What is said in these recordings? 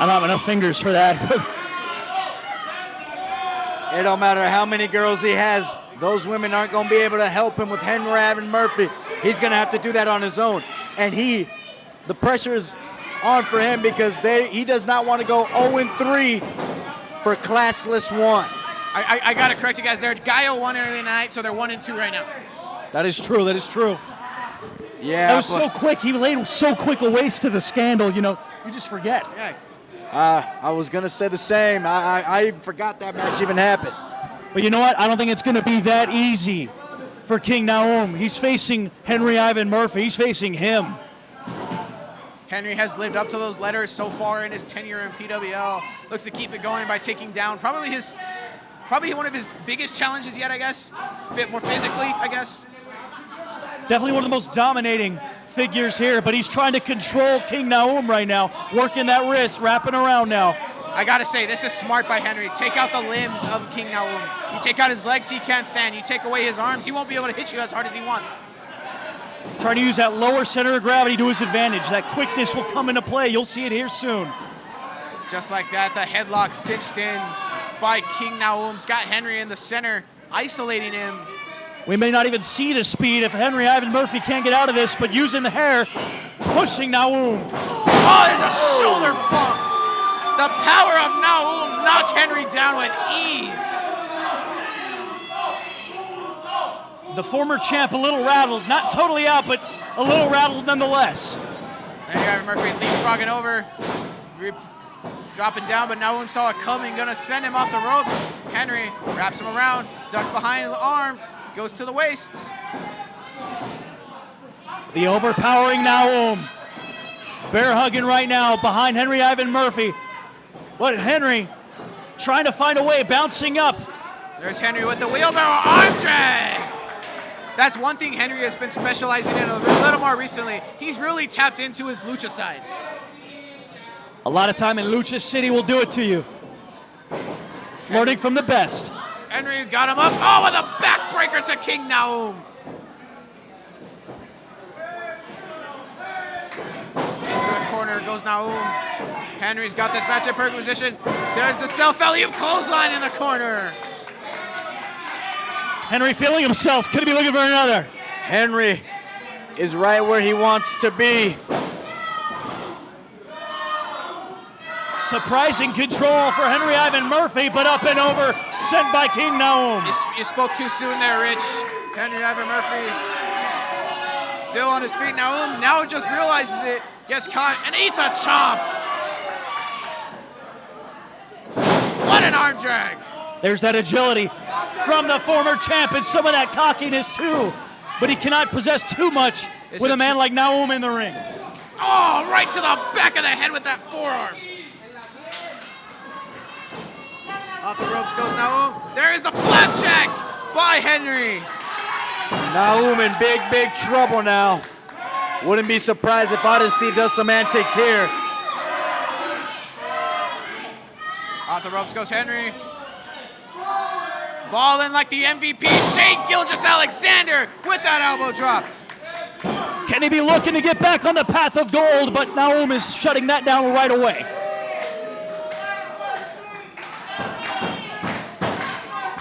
I don't have enough fingers for that. It don't matter how many girls he has, those women aren't going to be able to help him with Henry Ivan Murphy. He's going to have to do that on his own. And the pressure is on for him because he does not want to go 0-3 for classless one. I got to correct you guys there. Gaio won early night, so they're 1-2 right now. That is true. That is true. Yeah. That was so quick. He laid so quick a waste to the scandal. You just forget. Yeah. I was going to say the same. I even forgot that match even happened. But you know what? I don't think it's going to be that easy for King Naom. He's facing Henry Ivan Murphy. He's facing him. Henry has lived up to those letters so far in his tenure in PWL. Looks to keep it going by taking down probably one of his biggest challenges yet, I guess. A bit more physically, I guess. Definitely one of the most dominating figures here, but he's trying to control King Naom right now, working that wrist, wrapping around now. I gotta say, this is smart by Henry. Take out the limbs of King Naom. You take out his legs, he can't stand. You take away his arms, he won't be able to hit you as hard as he wants. Trying to use that lower center of gravity to his advantage. That quickness will come into play. You'll see it here soon. Just like that, the headlock stitched in by King Naom's got Henry in the center, isolating him. We may not even see the speed if Henry Ivan Murphy can't get out of this, but using the hair, pushing Naom. Oh, there's a shoulder bump. The power of Naom knocked Henry down with ease. The former champ a little rattled, not totally out, but a little rattled nonetheless. Henry Ivan Murphy leapfrogging over, dropping down, but Naom saw it coming, gonna send him off the ropes. Henry wraps him around, ducks behind the arm, goes to the waist. The overpowering Naom. Bear hugging right now behind Henry Ivan Murphy. But Henry trying to find a way, bouncing up. There's Henry with the wheelbarrow arm drag. That's one thing Henry has been specializing in a little more recently. He's really tapped into his lucha side. A lot of time in Lucha City will do it to you. Learning from the best. Henry got him up. Oh, with a backbreaker to King Naom. Into the corner goes Naom. Henry's got this match in perfect position. There's the self-alley-oop clothesline in the corner. Henry feeling himself. Could he be looking for another? Henry is right where he wants to be. Surprising control for Henry Ivan Murphy, but up and over, sent by King Naom. You spoke too soon there, Rich. Henry Ivan Murphy still on his feet. Naom now just realizes it, gets caught, and eats a chomp. What an arm drag. There's that agility from the former champ and some of that cockiness too. But he cannot possess too much with a man like Naom in the ring. Oh, right to the back of the head with that forearm. Off the ropes goes Naom. There is the flapjack by Henry. Naom in big trouble now. Wouldn't be surprised if Odyssey does some antics here. Off the ropes goes Henry. Balling like the MVP, Shane Gilgeous-Alexander with that elbow drop. Can he be looking to get back on the path of gold? But Naom is shutting that down right away.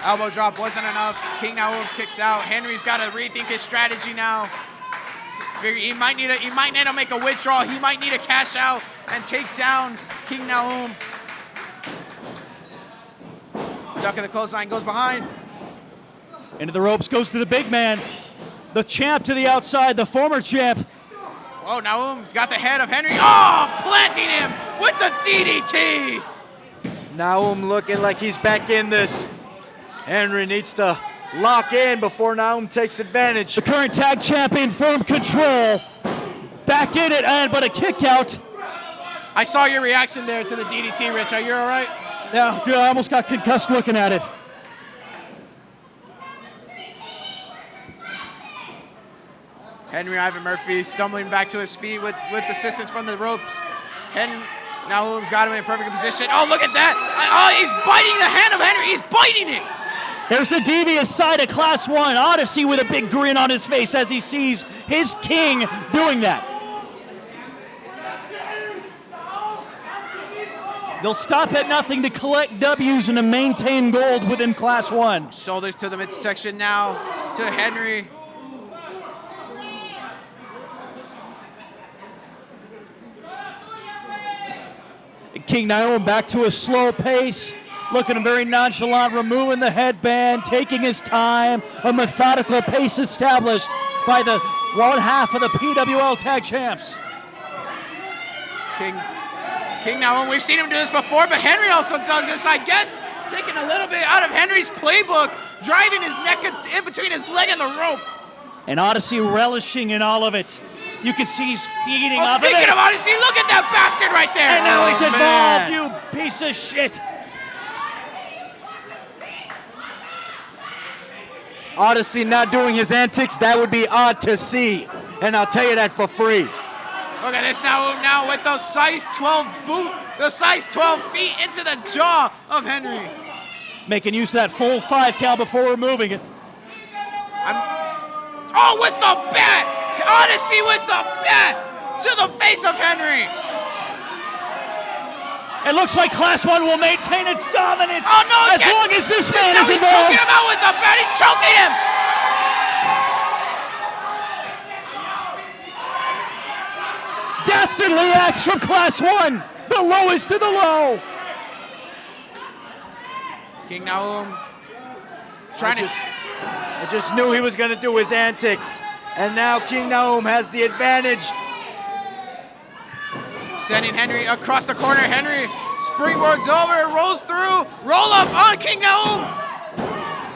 Elbow drop wasn't enough. King Naom kicked out. Henry's got to rethink his strategy now. He might need to make a withdrawal. He might need to cash out and take down King Naom. Duck of the clothesline goes behind. Into the ropes goes to the big man. The champ to the outside, the former champ. Oh, Naom's got the head of Henry. Oh, planting him with the DDT. Naom looking like he's back in this. Henry needs to lock in before Naom takes advantage. The current tag champion, firm control. Back in it, but a kick out. I saw your reaction there to the DDT, Rich. Are you all right? Yeah, dude, I almost got concussed looking at it. Henry Ivan Murphy stumbling back to his feet with assistance from the ropes. Naom's got him in perfect position. Oh, look at that. Oh, he's biting the hand of Henry. He's biting it. There's the devious side of Class 1. Odyssey with a big grin on his face as he sees his king doing that. They'll stop at nothing to collect W's and to maintain gold within Class 1. Shoulders to the midsection now to Henry. King Naom back to a slow pace, looking very nonchalant, removing the headband, taking his time, a methodical pace established by the one half of the PWL Tag Champs. King Naom, we've seen him do this before, but Henry also does this, I guess, taking a little bit out of Henry's playbook, driving his neck in between his leg and the rope. And Odyssey relishing in all of it. You can see he's feeding off of it. Speaking of Odyssey, look at that bastard right there. And now he's man. involved, you piece of shit. Odyssey not doing his antics, that would be odd to see. And I'll tell you that for free. Look at this now with those size 12 boot, the size 12 feet into the jaw of Henry. Making use of that full 5 count before removing it. Oh, with the bat! Odyssey with the bat to the face of Henry. It looks like Class 1 will maintain its dominance as long as this man is he's involved. choking him out with the bat. He's choking him. Dastardly acts from Class 1, the lowest of the low. King Naom I just knew he was going to do his antics. And now King Naom has the advantage. sending Henry across the corner. Henry springboards over, rolls through, roll up on King Naom.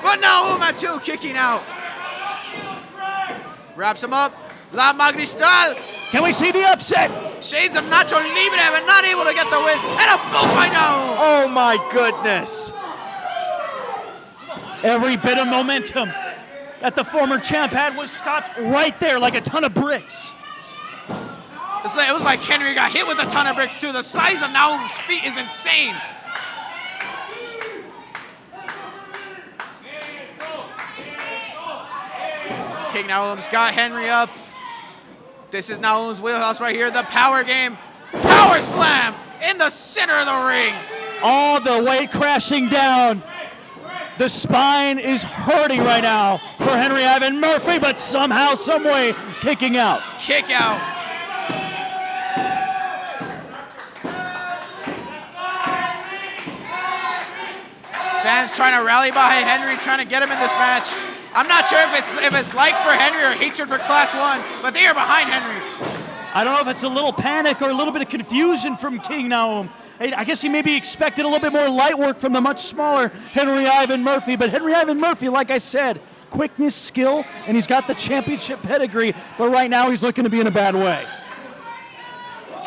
But Naom at 2 kicking out. Wraps him up. La Magistral. Can we see the upset? Shades of Nacho Libre, but not able to get the win. And a boot by Naom. Oh my goodness. Every bit of momentum that the former champ had was stopped right there like a ton of bricks. It was like Henry got hit with a ton of bricks too. The size of Naom's feet is insane. King Naom's got Henry up. This is Naom's wheelhouse right here. The power game. Power slam in the center of the ring. All the weight crashing down. The spine is hurting right now for Henry Ivan Murphy, but somehow, some way, kicking out. Kick out. Fans trying to rally behind Henry, trying to get him in this match. I'm not sure if it's like for Henry or hatred for Class 1, but they are behind Henry. I don't know if it's a little panic or a little bit of confusion from King Naom. I guess he maybe expected a little bit more light work from the much smaller Henry Ivan Murphy. But Henry Ivan Murphy, like I said, quickness, skill, and he's got the championship pedigree. But right now he's looking to be in a bad way.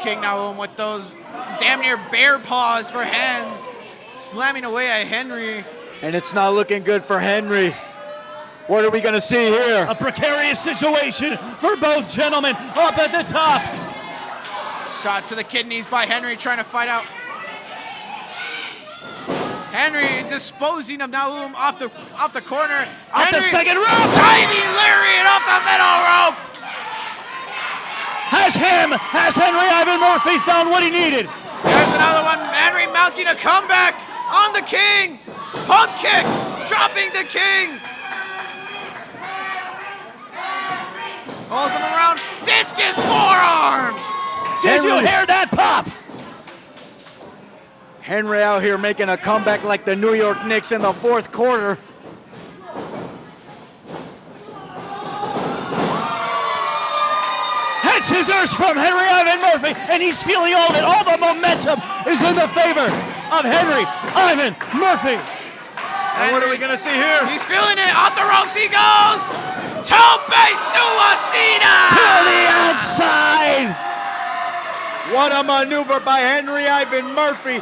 King Naom with those damn near bear paws for hands, slamming away at Henry. And it's not looking good for Henry. What are we going to see here? A precarious situation for both gentlemen up at the top. Shot to the kidneys by Henry, trying to fight out. Henry disposing of Naom off the corner. Off the second rope. Diving lariat off the middle rope. Has Henry Ivan Murphy found what he needed? There's another one. Henry mounting a comeback on the King. Pump kick, dropping the King. Pulls him around. Discus forearm. Did you hear that pop? Henry out here making a comeback like the New York Knicks in the fourth quarter. Head scissors from Henry Ivan Murphy, and he's feeling all of it. All the momentum is in the favor of Henry Ivan Murphy. And what are we going to see here? He's feeling it. Off the ropes he goes. Tope Suicida. To the outside. What a maneuver by Henry Ivan Murphy.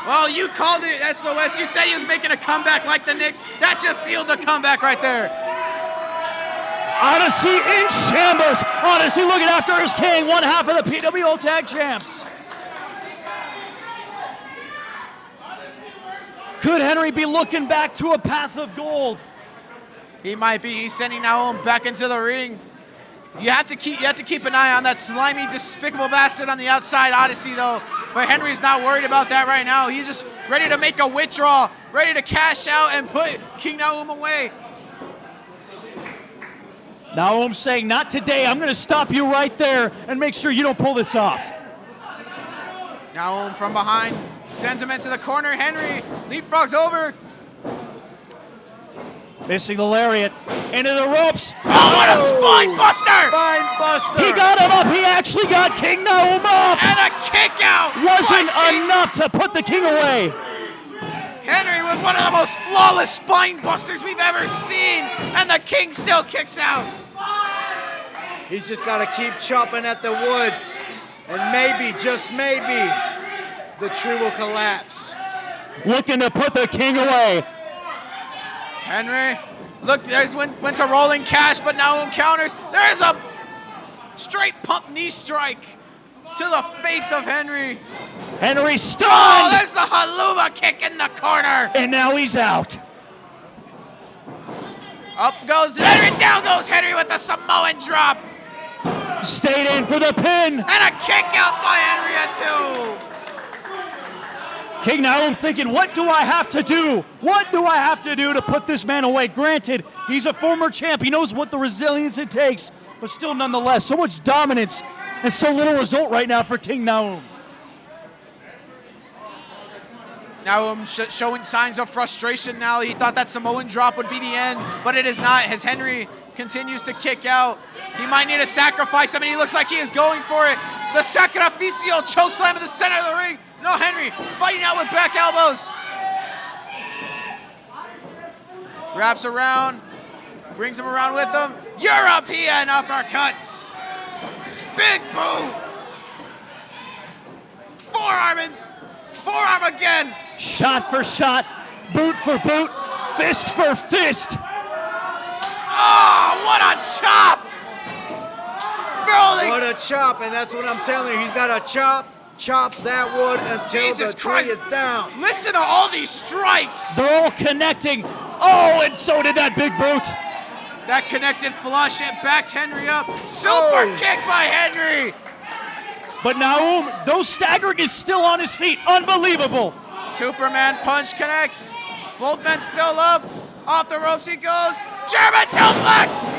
Well, you called it SOS. You said he was making a comeback like the Knicks. That just sealed the comeback right there. Odyssey in shambles. Odyssey looking after his king, one half of the PWL Tag Champs. Could Henry be looking back to a path of gold? He might be. He's sending Naom back into the ring. You have to keep an eye on that slimy, despicable bastard on the outside, Odyssey, though. But Henry's not worried about that right now. He's just ready to make a withdrawal, ready to cash out and put King Nahum away. Naom saying, not today. I'm going to stop you right there and make sure you don't pull this off. Nahum from behind sends him into the corner. Henry leapfrogs over. Missing the lariat. Into the ropes. Oh, what a spine buster! Spine buster. He got him up. He actually got King Nahum up. And a kick out. Wasn't by King. enough to put the king away. Henry with one of the most flawless spine busters we've ever seen. And the king still kicks out. He's just got to keep chopping at the wood. And maybe, just maybe, the tree will collapse. Looking to put the king away. Henry, look, there's went to rolling cash, but Nahum counters. There's a straight pump knee strike to the face of Henry. Henry Oh, stunned. there's the haluva kick in the corner. And now he's out. Up goes Henry, down goes Henry with the Samoan drop. Stayed in for the pin. And a kick out by Henry at 2. King Nahum thinking, what do I have to do? What do I have to do to put this man away? Granted, he's a former champ. He knows what the resilience it takes, but still nonetheless, so much dominance and so little result right now for King Nahum. Nahum showing signs of frustration now. He thought that Samoan drop would be the end, but it is not as Henry continues to kick out. He might need to sacrifice. I mean, he looks like he is going for it. The sacrificial chokeslam in the center of the ring. No, Henry fighting out with back elbows. Wraps around, brings him around with him. European uppercuts. Big boot. Forearm again. Shot for shot, boot for boot, fist for fist. Oh, what a chop. Rolling. What a chop, and that's what I'm telling you. He's got to chop that wood until Jesus the tree Christ. is down. Listen to all these strikes. They're all connecting. Oh, and so did that big boot. That connected flush, it backed Henry up. Super kick by Henry. But Nahum, though staggering, is still on his feet. Unbelievable. Superman punch connects. Both men still up. Off the ropes he goes. German suplex.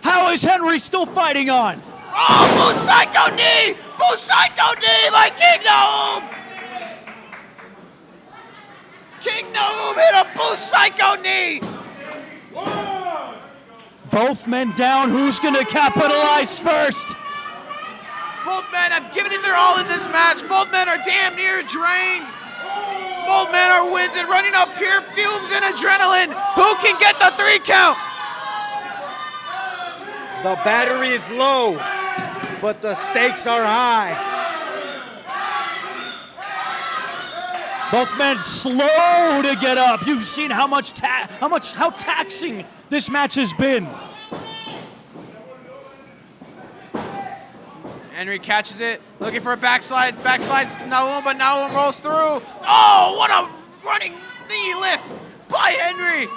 How is Henry still fighting on? Oh, Busaiku knee. Busaiku knee by King Nahum. King Nahum hit a Busaiku knee. Both men down. Who's going to capitalize first? Both men have given it their all in this match. Both men are damn near drained. Both men are winded, running up pure fumes and adrenaline. Who can get the 3 count? The battery is low, but the stakes are high. Both men slow to get up. You've seen how taxing this match has been. Henry catches it, looking for a backslide. Backslides Nahum, but Nahum rolls through. Oh, what a running knee lift by Henry.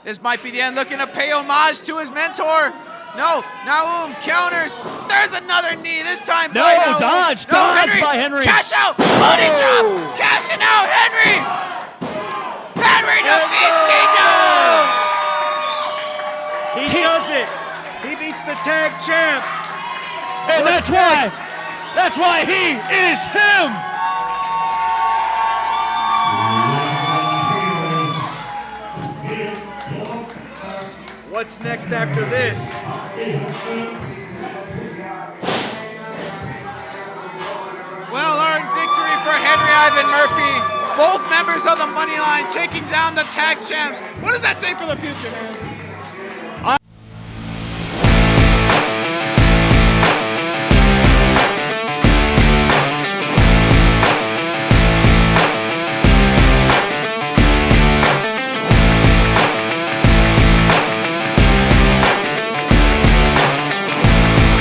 This might be the end, looking to pay homage to his mentor. No, Nahum counters. There's another knee, this time by Nahum. Dodge Henry, by Henry. Cash out, body drop, cashing out, Henry. Henry defeats King Nahum. He does it. He beats the tag champ. And that's why he is him. What's next after this? Well earned victory for Henry Ivan Murphy. Both members of the money line taking down the tag champs. What does that say for the future, man?